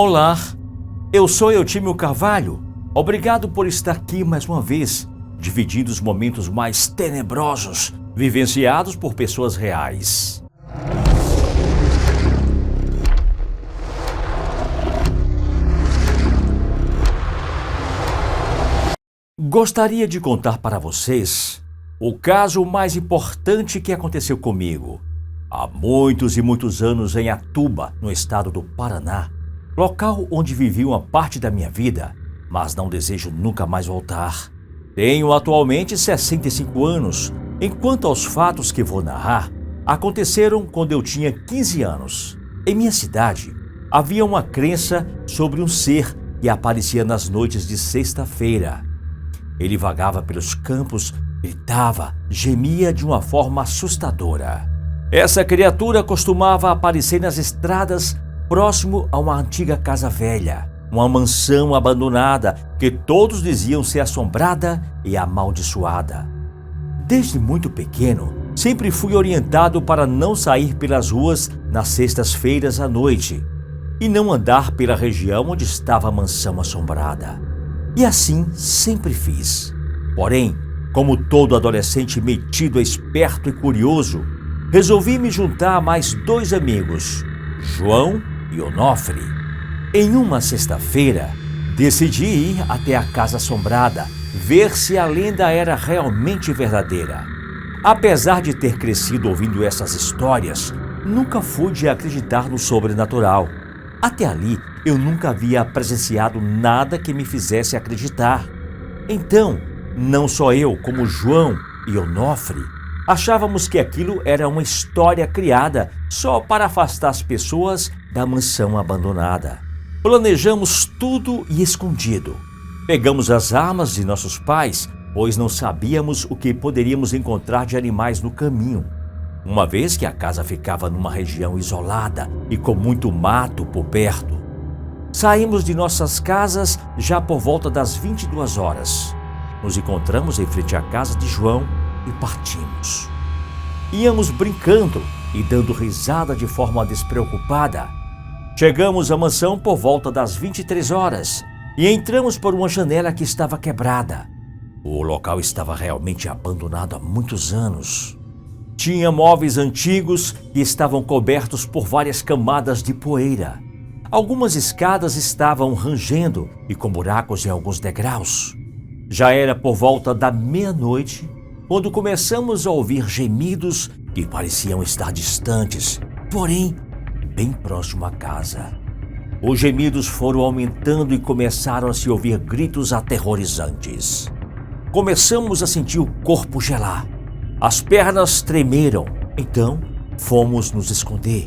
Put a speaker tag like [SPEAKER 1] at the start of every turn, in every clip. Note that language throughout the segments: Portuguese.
[SPEAKER 1] Olá, eu sou Eutímio Carvalho. Obrigado por estar aqui mais uma vez, dividindo os momentos mais tenebrosos vivenciados por pessoas reais. Gostaria de contar para vocês o caso mais importante que aconteceu comigo há muitos e muitos anos em Atuba, no estado do Paraná, local onde vivi uma parte da minha vida, mas não desejo nunca mais voltar. Tenho atualmente 65 anos, enquanto aos fatos que vou narrar aconteceram quando eu tinha 15 anos. Em minha cidade, havia uma crença sobre um ser que aparecia nas noites de sexta-feira. Ele vagava pelos campos, gritava, gemia de uma forma assustadora. Essa criatura costumava aparecer nas estradas próximo a uma antiga casa velha, uma mansão abandonada que todos diziam ser assombrada e amaldiçoada. Desde muito pequeno, sempre fui orientado para não sair pelas ruas nas sextas-feiras à noite e não andar pela região onde estava a mansão assombrada. E assim sempre fiz. Porém, como todo adolescente metido, esperto e curioso, resolvi me juntar a mais 2 amigos, João e Onofre. Em uma sexta-feira, decidi ir até a casa assombrada, ver se a lenda era realmente verdadeira. Apesar de ter crescido ouvindo essas histórias, nunca fui de acreditar no sobrenatural. Até ali, eu nunca havia presenciado nada que me fizesse acreditar. Então, não só eu, como João e Onofre, achávamos que aquilo era uma história criada só para afastar as pessoas da mansão abandonada. Planejamos tudo e escondido. Pegamos as armas de nossos pais, pois não sabíamos o que poderíamos encontrar de animais no caminho, uma vez que a casa ficava numa região isolada e com muito mato por perto. Saímos de nossas casas já por volta das 22 horas. Nos encontramos em frente à casa de João e partimos. Íamos brincando e dando risada de forma despreocupada. Chegamos à mansão por volta das 23 horas e entramos por uma janela que estava quebrada. O local estava realmente abandonado há muitos anos. Tinha móveis antigos que estavam cobertos por várias camadas de poeira. Algumas escadas estavam rangendo e com buracos em alguns degraus. Já era por volta da meia-noite quando começamos a ouvir gemidos que pareciam estar distantes, porém bem próximo à casa. Os gemidos foram aumentando e começaram a se ouvir gritos aterrorizantes. Começamos a sentir o corpo gelar. As pernas tremeram, então fomos nos esconder.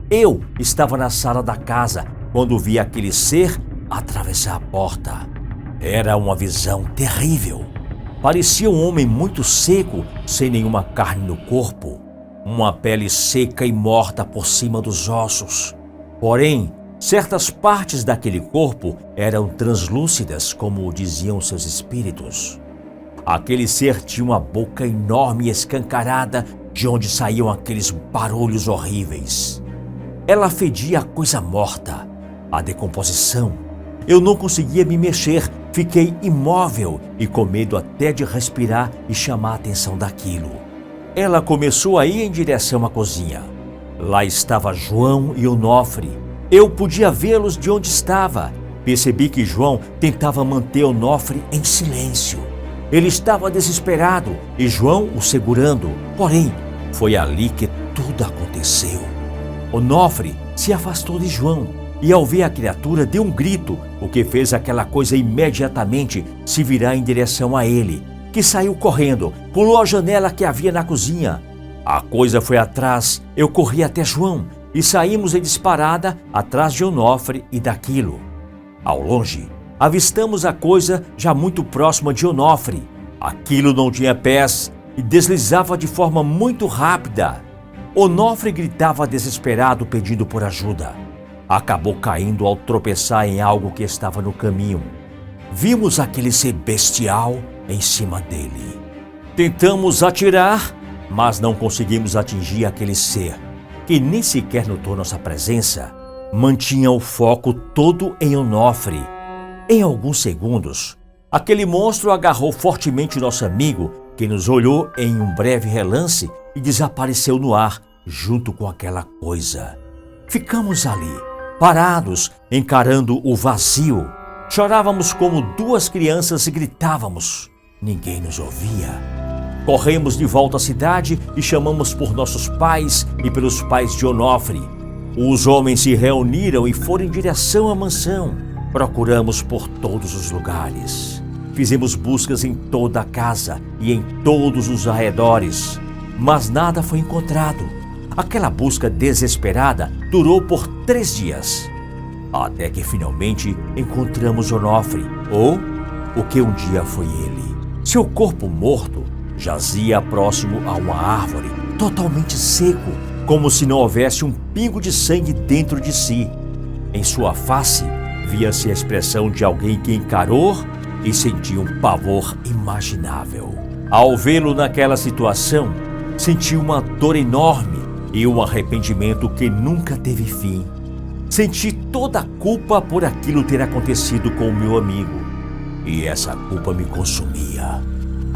[SPEAKER 1] Eu estava na sala da casa quando vi aquele ser atravessar a porta. Era uma visão terrível. Parecia um homem muito seco, sem nenhuma carne no corpo, uma pele seca e morta por cima dos ossos. Porém, certas partes daquele corpo eram translúcidas, como diziam seus espíritos. Aquele ser tinha uma boca enorme e escancarada, de onde saíam aqueles barulhos horríveis. Ela fedia a coisa morta, a decomposição. Eu não conseguia me mexer, fiquei imóvel e com medo até de respirar e chamar a atenção daquilo. Ela começou a ir em direção à cozinha. Lá estava João e Onofre. Eu podia vê-los de onde estava. Percebi que João tentava manter Onofre em silêncio. Ele estava desesperado e João o segurando. Porém, foi ali que tudo aconteceu. Onofre se afastou de João e, ao ver a criatura, deu um grito, o que fez aquela coisa imediatamente se virar em direção a ele, que saiu correndo, pulou a janela que havia na cozinha. A coisa foi atrás, eu corri até João e saímos em disparada atrás de Onofre e daquilo. Ao longe, avistamos a coisa já muito próxima de Onofre. Aquilo não tinha pés e deslizava de forma muito rápida. Onofre gritava desesperado pedindo por ajuda. Acabou caindo ao tropeçar em algo que estava no caminho. Vimos aquele ser bestial em cima dele. Tentamos atirar, mas não conseguimos atingir aquele ser, que nem sequer notou nossa presença. mantinha o foco todo em Onofre. Em alguns segundos, aquele monstro agarrou fortemente nosso amigo, que nos olhou em um breve relance e desapareceu no ar, junto com aquela coisa. Ficamos ali, parados, encarando o vazio. Chorávamos como duas crianças e gritávamos. Ninguém nos ouvia. Corremos de volta à cidade e chamamos por nossos pais e pelos pais de Onofre. Os homens se reuniram e foram em direção à mansão. Procuramos por todos os lugares. Fizemos buscas em toda a casa e em todos os arredores, mas nada foi encontrado. Aquela busca desesperada durou por 3 dias, até que finalmente encontramos Onofre, ou o que um dia foi ele. Seu corpo morto jazia próximo a uma árvore, totalmente seco, como se não houvesse um pingo de sangue dentro de si. Em sua face, via-se a expressão de alguém que encarou e sentiu um pavor imaginável. Ao vê-lo naquela situação, senti uma dor enorme e um arrependimento que nunca teve fim. Senti toda a culpa por aquilo ter acontecido com o meu amigo, e essa culpa me consumia.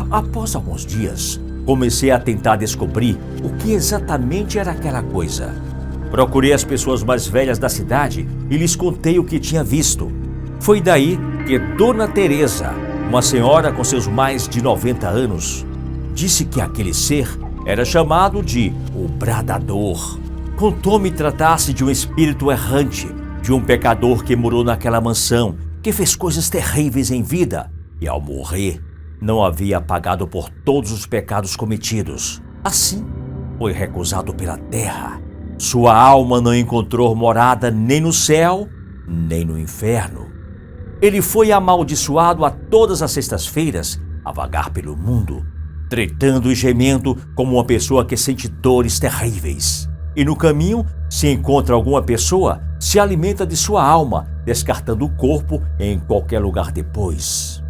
[SPEAKER 1] Após alguns dias, comecei a tentar descobrir o que exatamente era aquela coisa. Procurei as pessoas mais velhas da cidade e lhes contei o que tinha visto. Foi daí que Dona Teresa, uma senhora com seus mais de 90 anos, disse que aquele ser era chamado de o Bradador. Contou-me tratar-se de um espírito errante, de um pecador que morou naquela mansão, que fez coisas terríveis em vida e, ao morrer, não havia pagado por todos os pecados cometidos. Assim, foi recusado pela terra. Sua alma não encontrou morada nem no céu, nem no inferno. Ele foi amaldiçoado a todas as sextas-feiras a vagar pelo mundo, tretando e gemendo como uma pessoa que sente dores terríveis. E no caminho, se encontra alguma pessoa, se alimenta de sua alma, descartando o corpo em qualquer lugar depois.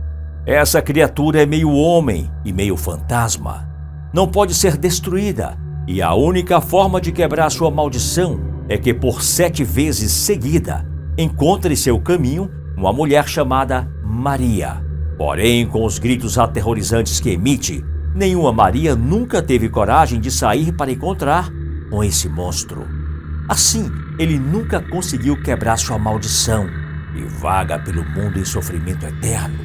[SPEAKER 1] Essa criatura é meio homem e meio fantasma. Não pode ser destruída, e a única forma de quebrar sua maldição é que por 7 vezes seguida encontre seu caminho uma mulher chamada Maria. Porém, com os gritos aterrorizantes que emite, nenhuma Maria nunca teve coragem de sair para encontrar com esse monstro. Assim, ele nunca conseguiu quebrar sua maldição e vaga pelo mundo em sofrimento eterno.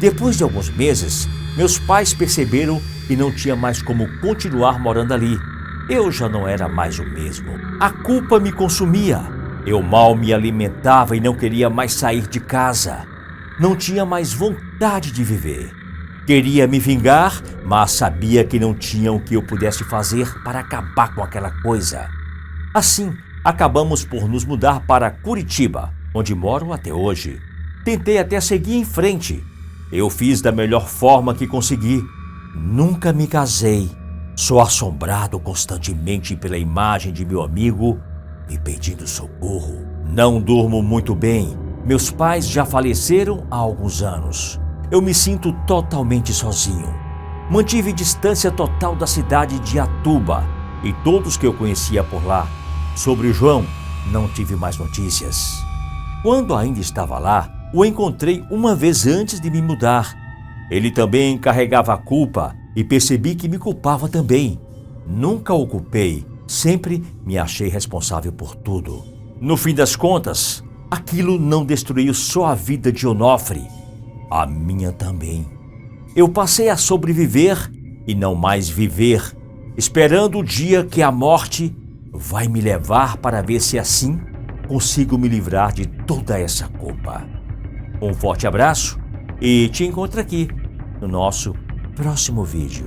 [SPEAKER 1] Depois de alguns meses, meus pais perceberam que não tinha mais como continuar morando ali. Eu já não era mais o mesmo. A culpa me consumia. Eu mal me alimentava e não queria mais sair de casa. Não tinha mais vontade de viver. Queria me vingar, mas sabia que não tinha o que eu pudesse fazer para acabar com aquela coisa. Assim, acabamos por nos mudar para Curitiba, onde moro até hoje. Tentei até seguir em frente. Eu fiz da melhor forma que consegui. Nunca me casei. Sou assombrado constantemente pela imagem de meu amigo me pedindo socorro. Não durmo muito bem. Meus pais já faleceram há alguns anos. Eu me sinto totalmente sozinho. Mantive distância total da cidade de Atuba e todos que eu conhecia por lá. Sobre o João, não tive mais notícias. Quando ainda estava lá, o encontrei uma vez antes de me mudar. Ele também carregava a culpa e percebi que me culpava também. Nunca o culpei, sempre me achei responsável por tudo. No fim das contas, aquilo não destruiu só a vida de Onofre, a minha também. Eu passei a sobreviver e não mais viver, esperando o dia que a morte vai me levar para ver se assim consigo me livrar de toda essa culpa. Um forte abraço e te encontro aqui no nosso próximo vídeo.